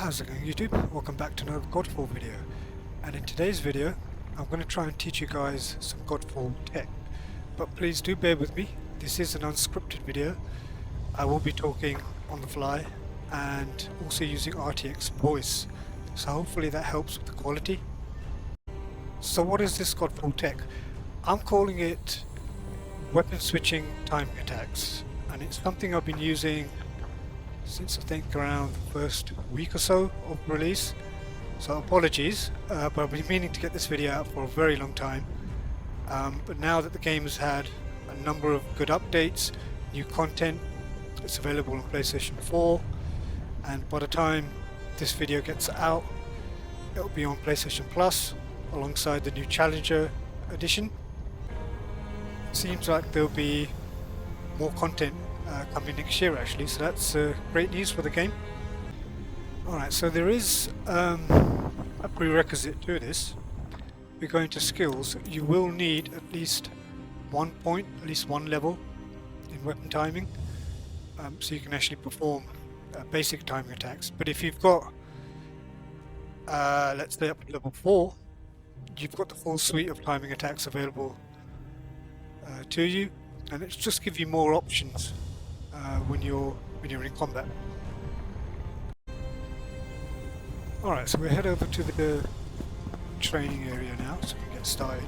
How's it going, YouTube? Welcome back to another Godfall video. And in today's video I'm going to try and teach you guys some Godfall tech, but please do bear with me. This is an unscripted video. I will be talking on the fly and also using RTX voice, so hopefully that helps with the quality. So what is this Godfall tech? I'm calling it weapon switching timing attacks, and it's something I've been using since I think around the first week or so of release. So apologies, but I've been meaning to get this video out for a very long time. But now that the game has had a number of good updates, new content, it's available on PlayStation 4, and by the time this video gets out, it'll be on PlayStation Plus alongside the new Challenger edition. It seems like there'll be more content coming next year actually, so that's great news for the game. Alright, so there is a prerequisite to this. We're going to skills. You will need at least 1 point, at least one level in weapon timing, so you can actually perform basic timing attacks. But if you've got let's say up to level 4, you've got the full suite of timing attacks available to you, and it's just give you more options when you're in combat. Alright, so we'll head over to the training area now so we can get started.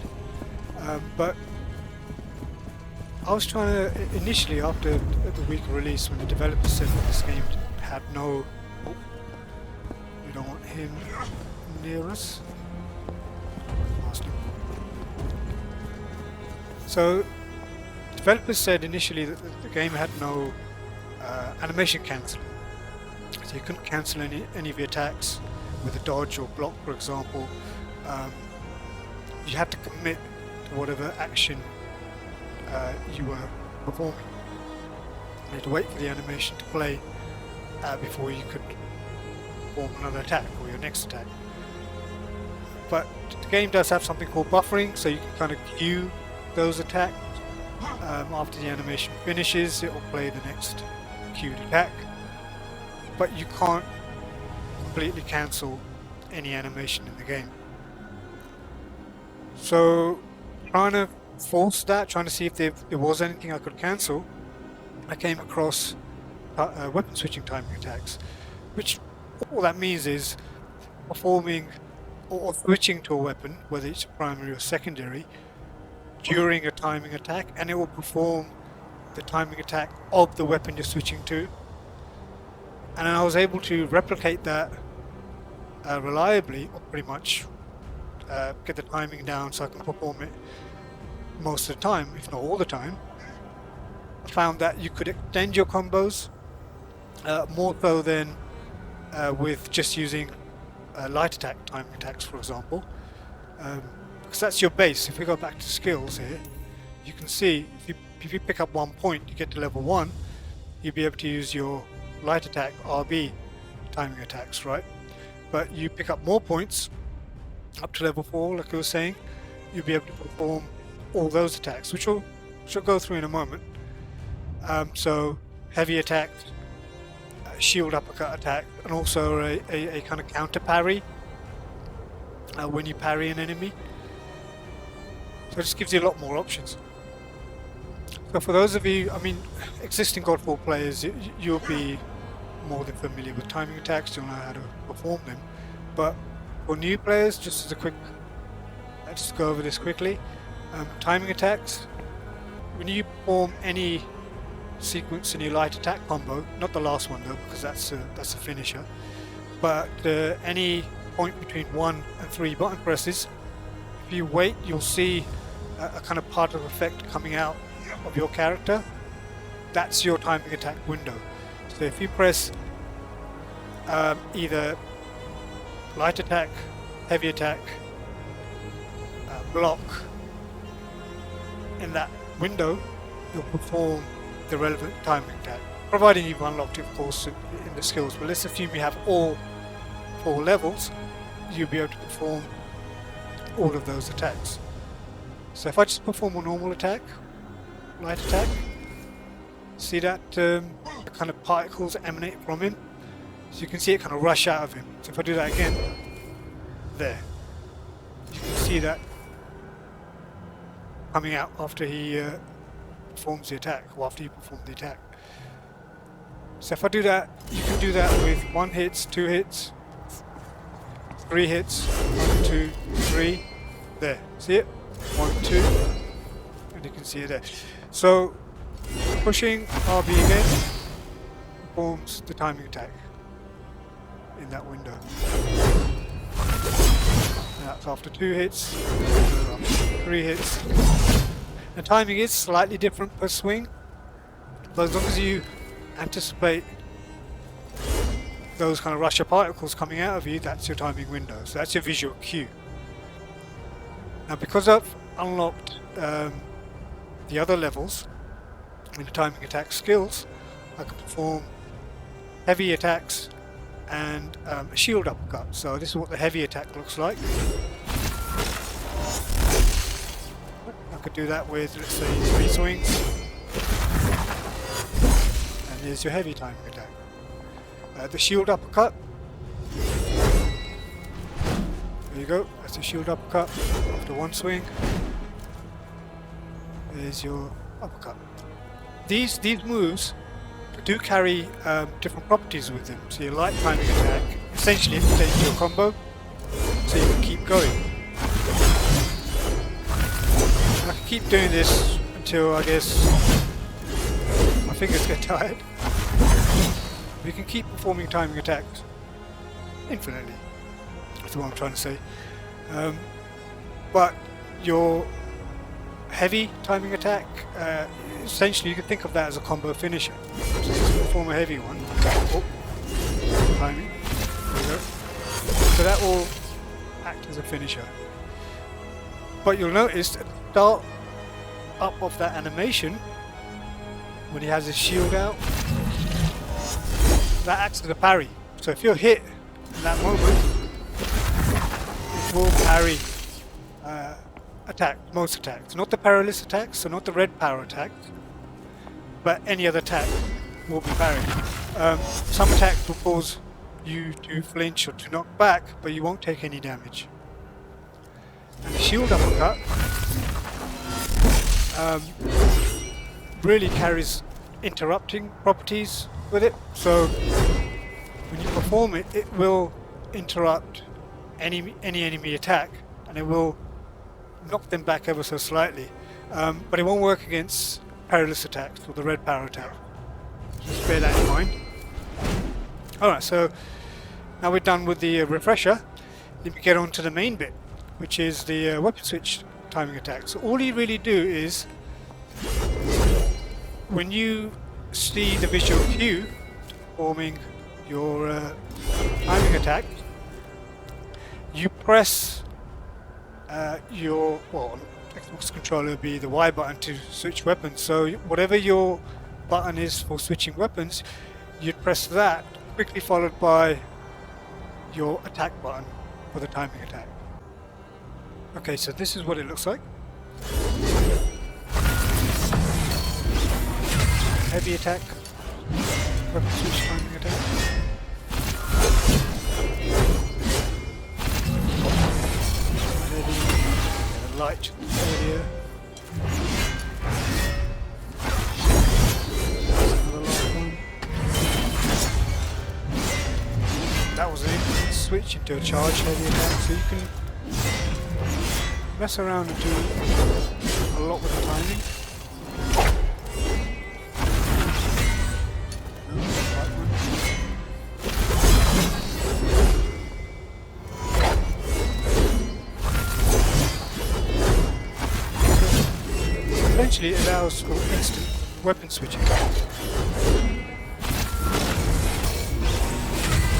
But I was trying to, initially after the week of release, when the developer said that this game had no... Oh, we don't want him near us. Past him. So developers said initially that the game had no animation cancelling, so you couldn't cancel any of the attacks with a dodge or block, for example. You had to commit to whatever action you were performing. You had to wait for the animation to play before you could perform another attack or your next attack. But the game does have something called buffering, so you can kind of queue those attacks. After the animation finishes, it will play the next queued attack, but you can't completely cancel any animation in the game. So trying to force that, trying to see if there was anything I could cancel, I came across weapon switching timing attacks, which all that means is performing or switching to a weapon, whether it's primary or secondary, during a timing attack, and it will perform the timing attack of the weapon you're switching to. And I was able to replicate that reliably, or pretty much get the timing down so I can perform it most of the time, if not all the time. I found that you could extend your combos more so than with just using light attack timing attacks, for example. Because that's your base. If we go back to skills here, you can see if you pick up 1 point, you get to level 1, you'll be able to use your light attack RB timing attacks, right? But you pick up more points up to level 4, like I was saying, you'll be able to perform all those attacks, which we'll go through in a moment. So heavy attack, shield uppercut attack, and also a kind of counter parry when you parry an enemy. So it just gives you a lot more options. So for those of you, I mean, existing Godfall players, you'll be more than familiar with timing attacks, you'll know how to perform them. But for new players, just as a quick, let's just go over this quickly. Timing attacks, when you perform any sequence in your light attack combo, not the last one though, because that's a finisher, but any point between 1 and 3 button presses, if you wait, you'll see a kind of particle effect coming out of your character. That's your timing attack window. So if you press either light attack, heavy attack, block in that window, you'll perform the relevant timing attack, providing you've unlocked it, of course, in the skills. But let's assume you have all 4 levels, you'll be able to perform all of those attacks. So if I just perform a normal attack, light attack, see that kind of particles emanate from him? So you can see it kind of rush out of him. So if I do that again, there, you can see that coming out after he performs the attack, or after you perform the attack. So if I do that, you can do that with 1 hit, 2 hits, 3 hits, 1, 2, 3, there, see it? 1, 2, and you can see it there. So pushing RB again performs the timing attack in that window. And that's after 2 hits, after 3 hits. The timing is slightly different per swing, but as long as you anticipate those kind of rusher particles coming out of you, that's your timing window. So that's your visual cue. Now because I've unlocked the other levels in the timing attack skills, I can perform heavy attacks and a shield uppercut. So this is what the heavy attack looks like. I could do that with, let's say, 3 swings. And here's your heavy timing attack. The shield uppercut. There you go, that's the shield uppercut. After 1 swing, there's your uppercut. These moves do carry different properties with them. So your light timing attack, essentially it takes your combo, so you can keep going. And I can keep doing this until I guess my fingers get tired. We can keep performing timing attacks infinitely. That's what I'm trying to say. But your heavy timing attack, essentially you can think of that as a combo finisher. So just perform a heavy one. Oh, timing. There we go. So that will act as a finisher. But you'll notice at the start up of that animation, when he has his shield out, that acts as a parry. So if you're hit in that moment, it will parry most attacks. Not the perilous attacks, so not the red power attacks, but any other attack will be parried. Some attacks will cause you to flinch or to knock back, but you won't take any damage. And the shield uppercut really carries interrupting properties with it, so when you perform it, it will interrupt any enemy attack, and it will knock them back ever so slightly, but it won't work against perilous attacks or the red power attack. Just bear that in mind. Alright, so now we're done with the refresher. Let me get on to the main bit, which is the weapon switch timing attack. So all you really do is, when you see the visual cue forming your timing attack, you press your, well, Xbox controller would be the Y button to switch weapons. So whatever your button is for switching weapons, you'd press that, quickly followed by your attack button for the timing attack. Okay, so this is what it looks like. Heavy attack, weapon switch timing attack. Heavy, light earlier. Another light one. That was an instant switch into a charge heavy attack, so you can mess around and do a lot with the timing. Eventually it allows for instant weapon switching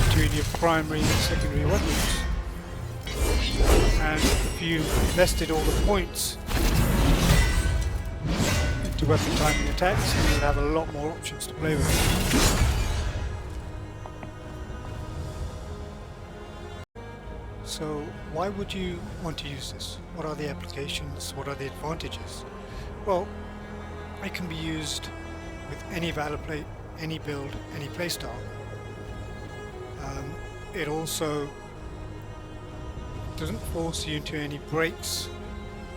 between your primary and secondary weapons. And if you invested all the points into weapon timing attacks, then you'll have a lot more options to play with. So why would you want to use this? What are the applications? What are the advantages? Well, it can be used with any Valourplate, any build, any playstyle. it also doesn't force you into any breaks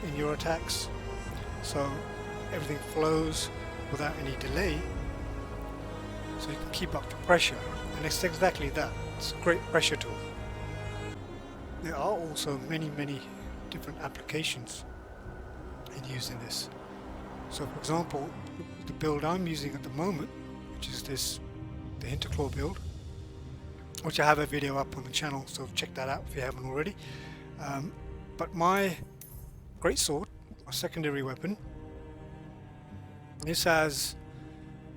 in your attacks, so everything flows without any delay, so you can keep up the pressure, and it's exactly that. It's a great pressure tool. There are also many different applications in using this. So for example, the build I'm using at the moment, which is the Interclaw build, which I have a video up on the channel, so check that out if you haven't already. But my greatsword, my secondary weapon, this has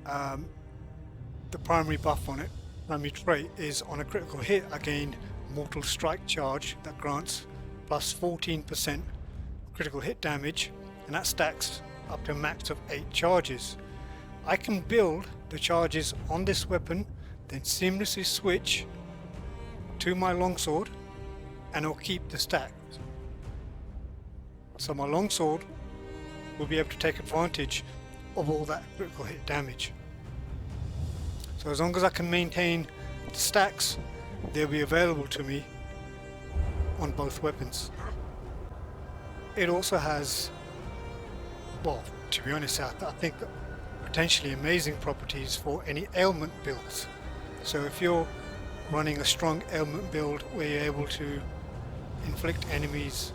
the primary buff on it. Primary trait is on a critical hit I gain mortal strike charge that grants plus 14% critical hit damage, and that stacks up to a max of 8 charges. I can build the charges on this weapon, then seamlessly switch to my longsword, and it'll keep the stack. So my longsword will be able to take advantage of all that critical hit damage. So as long as I can maintain the stacks, they'll be available to me on both weapons. It also has, well, to be honest, I think potentially amazing properties for any ailment builds. So if you're running a strong ailment build where you're able to inflict enemies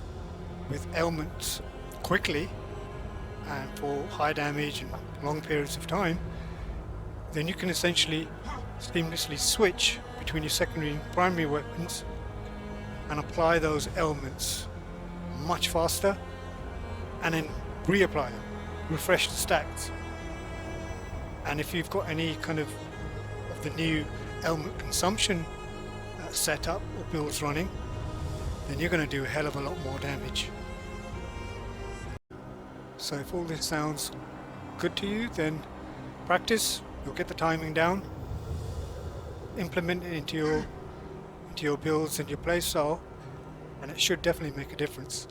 with ailments quickly and for high damage and long periods of time, then you can essentially seamlessly switch between your secondary and primary weapons and apply those ailments much faster, and then reapply them, refresh the stacks. And if you've got any kind of the new ailment consumption setup or builds running, then you're going to do a hell of a lot more damage. So if all this sounds good to you, then practice, you'll get the timing down, implement it into your builds and your playstyle, and it should definitely make a difference.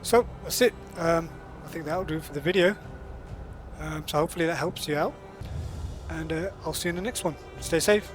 So that's it. I think that'll do for the video. So hopefully that helps you out, and I'll see you in the next one. Stay safe.